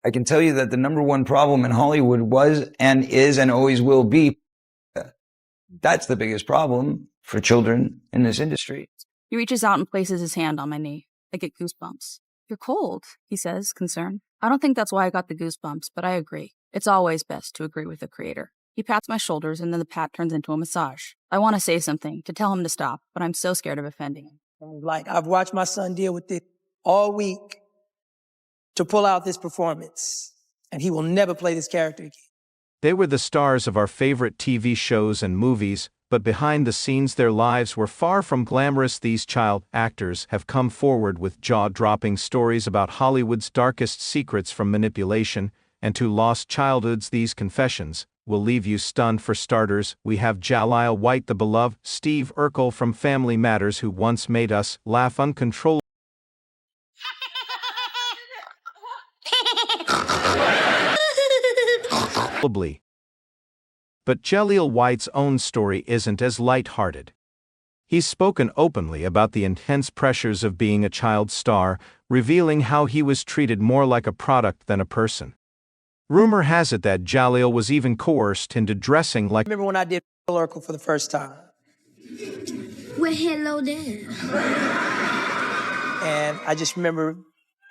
I can tell you that the number one problem in Hollywood was and is and always will be. That's the biggest problem for children in this industry. He reaches out and places his hand on my knee. I get goosebumps. You're cold, he says, concerned. I don't think that's why I got the goosebumps, but I agree. It's always best to agree with the creator. He pats my shoulders, and then the pat turns into a massage. I want to say something, to tell him to stop, but I'm so scared of offending him. Like, I've watched my son deal with it all week to pull out this performance, and he will never play this character again. They were the stars of our favorite TV shows and movies, but behind the scenes their lives were far from glamorous. These child actors have come forward with jaw-dropping stories about Hollywood's darkest secrets from manipulation and to lost childhoods. These confessions will leave you stunned. For starters, we have Jaleel White, the beloved Steve Urkel from Family Matters, who once made us laugh uncontrollably. But Jaleel White's own story isn't as light-hearted. He's spoken openly about the intense pressures of being a child star, revealing how he was treated more like a product than a person. Rumor has it that Jaleel was even coerced into dressing like— I remember when I did Urkel for the first time. Well, hello there. And I just remember,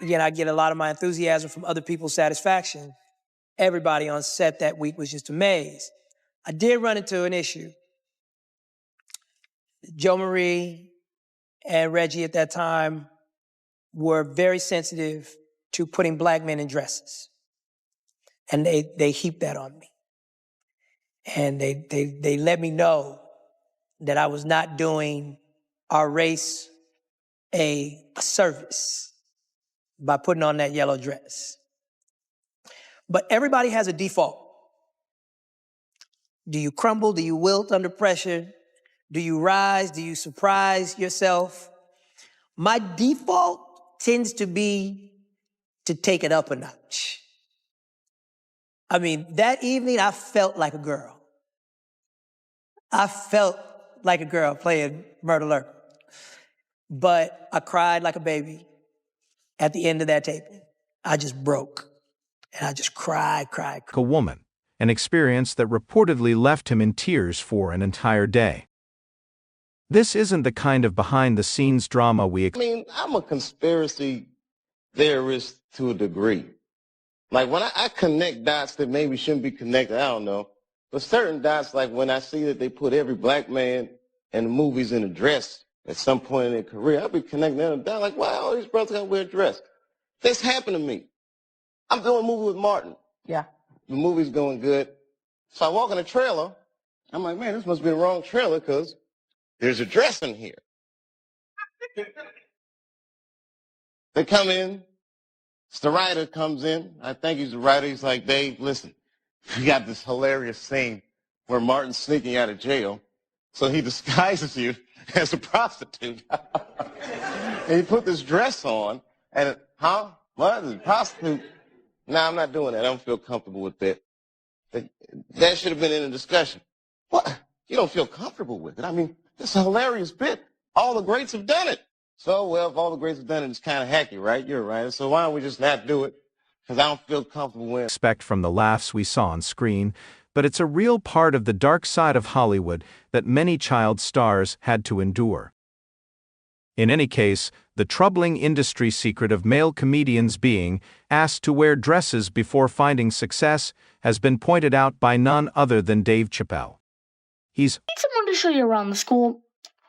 again, I get a lot of my enthusiasm from other people's satisfaction. Everybody on set that week was just amazed. I did run into an issue. Joe Marie and Reggie at that time were very sensitive to putting black men in dresses. And they heaped that on me. And they let me know that I was not doing our race a service by putting on that yellow dress. But everybody has a default. Do you crumble? Do you wilt under pressure? Do you rise? Do you surprise yourself? My default tends to be to take it up a notch. I mean, that evening I felt like a girl. I felt like a girl playing Myrtle Urkel. But I cried like a baby at the end of that taping. I just broke. And I just cried. A woman, an experience that reportedly left him in tears for an entire day. This isn't the kind of behind-the-scenes drama we— I mean, I'm a conspiracy theorist to a degree. Like, when I connect dots that maybe shouldn't be connected, I don't know. But certain dots, like when I see that they put every black man in the movies in a dress at some point in their career, I'll be connecting them down like, why all these brothers gotta wear a dress? This happened to me. I'm doing a movie with Martin. Yeah. The movie's going good. So I walk in the trailer. I'm like, man, this must be the wrong trailer because there's a dress in here. They come in. The writer comes in. I think he's the writer. He's like, Dave, listen, we got this hilarious scene where Martin's sneaking out of jail. So he disguises you as a prostitute. And he put this dress on. And, what? A prostitute? No, I'm not doing that. I don't feel comfortable with that. That should have been in the discussion. What? You don't feel comfortable with it? I mean, it's a hilarious bit. All the greats have done it. So, well, if all the greats have done it, it's kind of hacky, right? You're right. So why don't we just not do it? Because I don't feel comfortable with it. Expect from the laughs we saw on screen, but it's a real part of the dark side of Hollywood that many child stars had to endure. In any case, the troubling industry secret of male comedians being asked to wear dresses before finding success has been pointed out by none other than Dave Chappelle. He's— Need someone to show you around the school?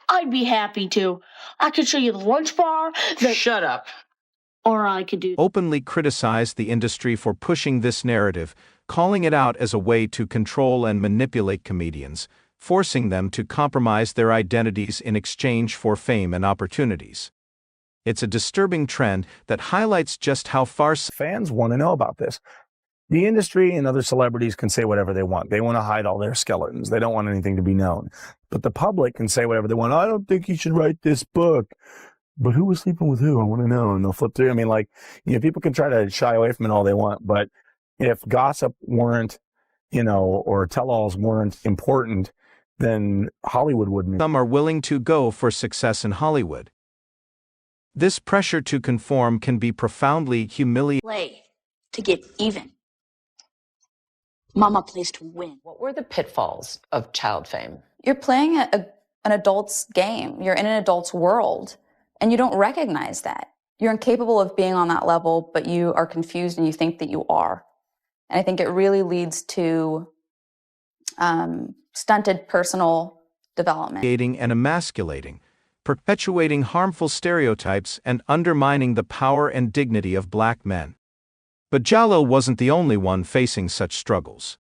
I'd be happy to. I could show you the lunch bar. Shut up. Or I could do— openly criticized the industry for pushing this narrative, calling it out as a way to control and manipulate comedians, forcing them to compromise their identities in exchange for fame and opportunities. It's a disturbing trend that highlights just how far fans want to know about this. The industry and other celebrities can say whatever they want. They want to hide all their skeletons. They don't want anything to be known. But the public can say whatever they want. I don't think you should write this book. But who was sleeping with who? I want to know. And they'll flip through. I mean, like, people can try to shy away from it all they want. But if gossip weren't, or tell-alls weren't important, then Hollywood wouldn't. Some are willing to go for success in Hollywood. This pressure to conform can be profoundly humiliating. Play. to get even. Mama plays to win. What were the pitfalls of child fame? You're playing an adult's game. You're in an adult's world, and you don't recognize that. You're incapable of being on that level, but you are confused and you think that you are. And I think it really leads to stunted personal development. Creating and emasculating, perpetuating harmful stereotypes and undermining the power and dignity of black men. But Jalil wasn't the only one facing such struggles.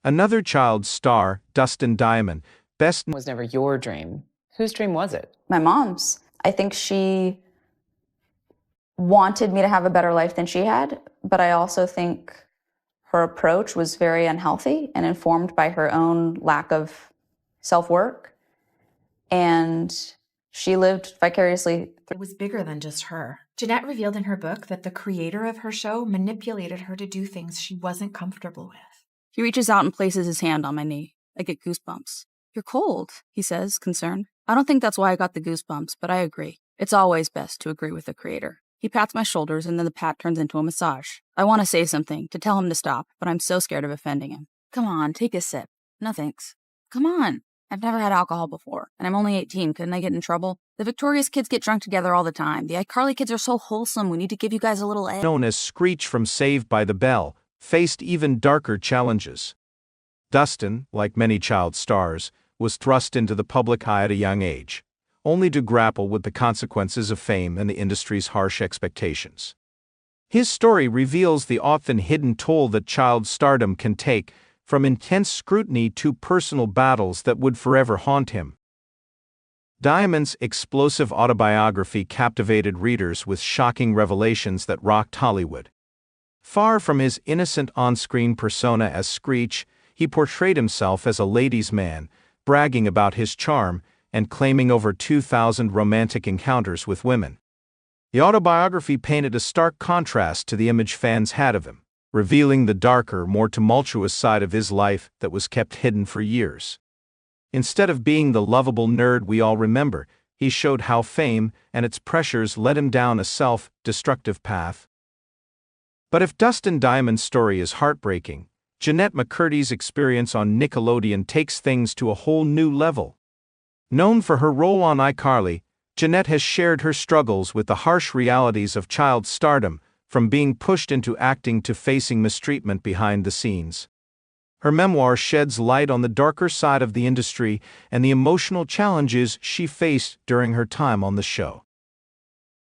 Another child star, Dustin Diamond, Was never your dream. Whose dream was it? My mom's. I think she wanted me to have a better life than she had, but I also think her approach was very unhealthy and informed by her own lack of self-work. And she lived vicariously. It was bigger than just her. Jeanette revealed in her book that the creator of her show manipulated her to do things she wasn't comfortable with. He reaches out and places his hand on my knee. I get goosebumps. You're cold, he says, concerned. I don't think that's why I got the goosebumps, but I agree. It's always best to agree with the creator. He pats my shoulders and then the pat turns into a massage. I want to say something, to tell him to stop, but I'm so scared of offending him. Come on, take a sip. No thanks. Come on. I've never had alcohol before, and I'm only 18. Couldn't I get in trouble? The Victorious kids get drunk together all the time. The iCarly kids are so wholesome. We need to give you guys a little edge. known as Screech from Saved by the Bell, faced even darker challenges. Dustin, like many child stars, was thrust into the public eye at a young age, only to grapple with the consequences of fame and the industry's harsh expectations. His story reveals the often hidden toll that child stardom can take, from intense scrutiny to personal battles that would forever haunt him. Diamond's explosive autobiography captivated readers with shocking revelations that rocked Hollywood. Far from his innocent on-screen persona as Screech, he portrayed himself as a ladies' man, bragging about his charm and claiming over 2,000 romantic encounters with women. The autobiography painted a stark contrast to the image fans had of him, revealing the darker, more tumultuous side of his life that was kept hidden for years. Instead of being the lovable nerd we all remember, he showed how fame and its pressures led him down a self-destructive path. But if Dustin Diamond's story is heartbreaking, Jeanette McCurdy's experience on Nickelodeon takes things to a whole new level. Known for her role on iCarly, Jeanette has shared her struggles with the harsh realities of child stardom, from being pushed into acting to facing mistreatment behind the scenes. Her memoir sheds light on the darker side of the industry and the emotional challenges she faced during her time on the show.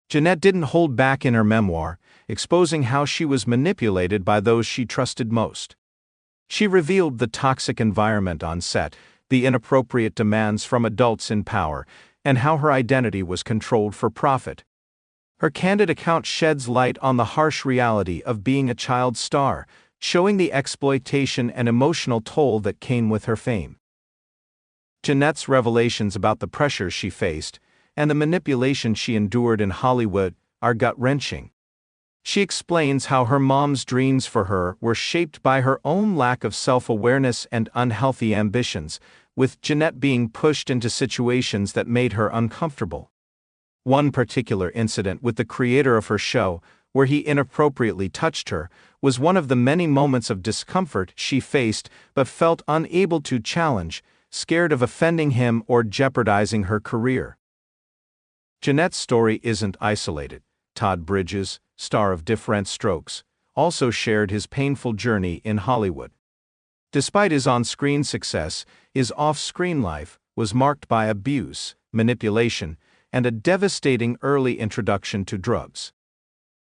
Jeanette didn't hold back in her memoir, exposing how she was manipulated by those she trusted most. She revealed the toxic environment on set, the inappropriate demands from adults in power, and how her identity was controlled for profit. Her candid account sheds light on the harsh reality of being a child star, showing the exploitation and emotional toll that came with her fame. Jeanette's revelations about the pressures she faced and the manipulation she endured in Hollywood are gut-wrenching. She explains how her mom's dreams for her were shaped by her own lack of self-awareness and unhealthy ambitions, with Jeanette being pushed into situations that made her uncomfortable. One particular incident with the creator of her show, where he inappropriately touched her, was one of the many moments of discomfort she faced but felt unable to challenge, scared of offending him or jeopardizing her career. Jeanette's story isn't isolated. Todd Bridges, star of Diff'rent Strokes, also shared his painful journey in Hollywood. Despite his on-screen success, his off-screen life was marked by abuse, manipulation, and a devastating early introduction to drugs.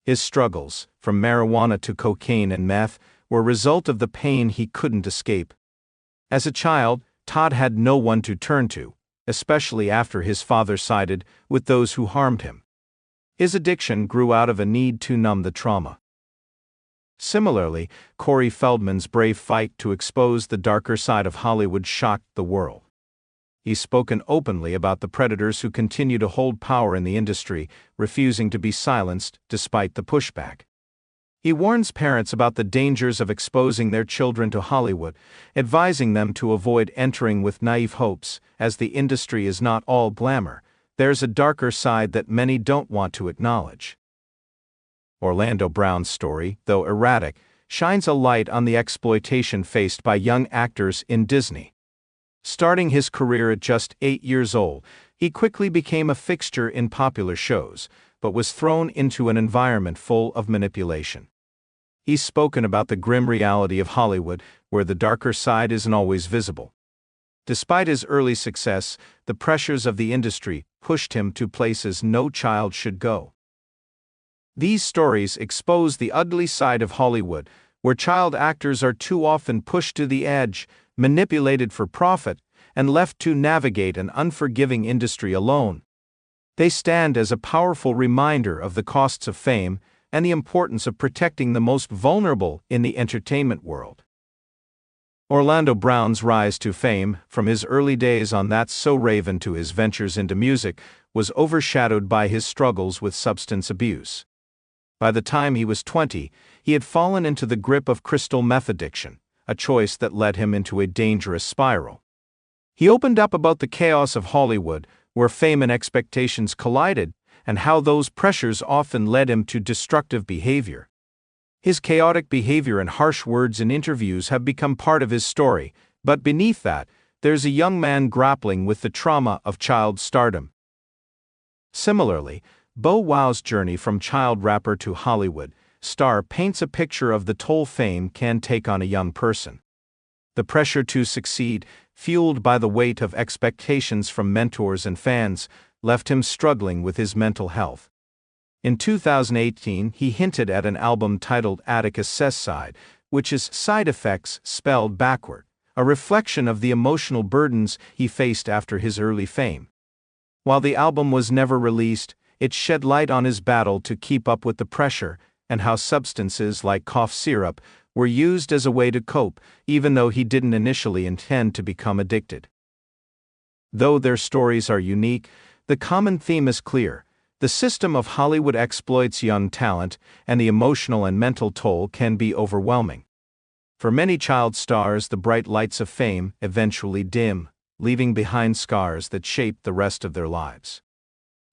His struggles, from marijuana to cocaine and meth, were a result of the pain he couldn't escape. As a child, Todd had no one to turn to, especially after his father sided with those who harmed him. His addiction grew out of a need to numb the trauma. Similarly, Corey Feldman's brave fight to expose the darker side of Hollywood shocked the world. He's spoken openly about the predators who continue to hold power in the industry, refusing to be silenced despite the pushback. He warns parents about the dangers of exposing their children to Hollywood, advising them to avoid entering with naive hopes, as the industry is not all glamour. There's a darker side that many don't want to acknowledge. Orlando Brown's story, though erratic, shines a light on the exploitation faced by young actors in Disney. Starting his career at just 8 years old, he quickly became a fixture in popular shows, but was thrown into an environment full of manipulation. He's spoken about the grim reality of Hollywood, where the darker side isn't always visible. Despite his early success, the pressures of the industry pushed him to places no child should go. These stories expose the ugly side of Hollywood, where child actors are too often pushed to the edge, manipulated for profit, and left to navigate an unforgiving industry alone. They stand as a powerful reminder of the costs of fame and the importance of protecting the most vulnerable in the entertainment world. Orlando Brown's rise to fame, from his early days on That's So Raven to his ventures into music, was overshadowed by his struggles with substance abuse. By the time he was 20, he had fallen into the grip of crystal meth addiction, a choice that led him into a dangerous spiral. He opened up about the chaos of Hollywood, where fame and expectations collided, and how those pressures often led him to destructive behavior. His chaotic behavior and harsh words in interviews have become part of his story, but beneath that, there's a young man grappling with the trauma of child stardom. Similarly, Bow Wow's journey from child rapper to Hollywood star paints a picture of the toll fame can take on a young person. The pressure to succeed, fueled by the weight of expectations from mentors and fans, left him struggling with his mental health. In 2018, he hinted at an album titled Atticus Says Side, which is Side Effects spelled backward, a reflection of the emotional burdens he faced after his early fame. While the album was never released, it shed light on his battle to keep up with the pressure and how substances like cough syrup were used as a way to cope, even though he didn't initially intend to become addicted. Though their stories are unique, the common theme is clear. The system of Hollywood exploits young talent, and the emotional and mental toll can be overwhelming. For many child stars, the bright lights of fame eventually dim, leaving behind scars that shape the rest of their lives.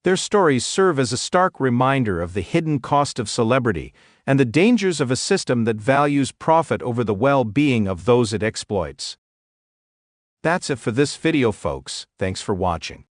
Their stories serve as a stark reminder of the hidden cost of celebrity and the dangers of a system that values profit over the well-being of those it exploits. That's it for this video, folks. Thanks for watching.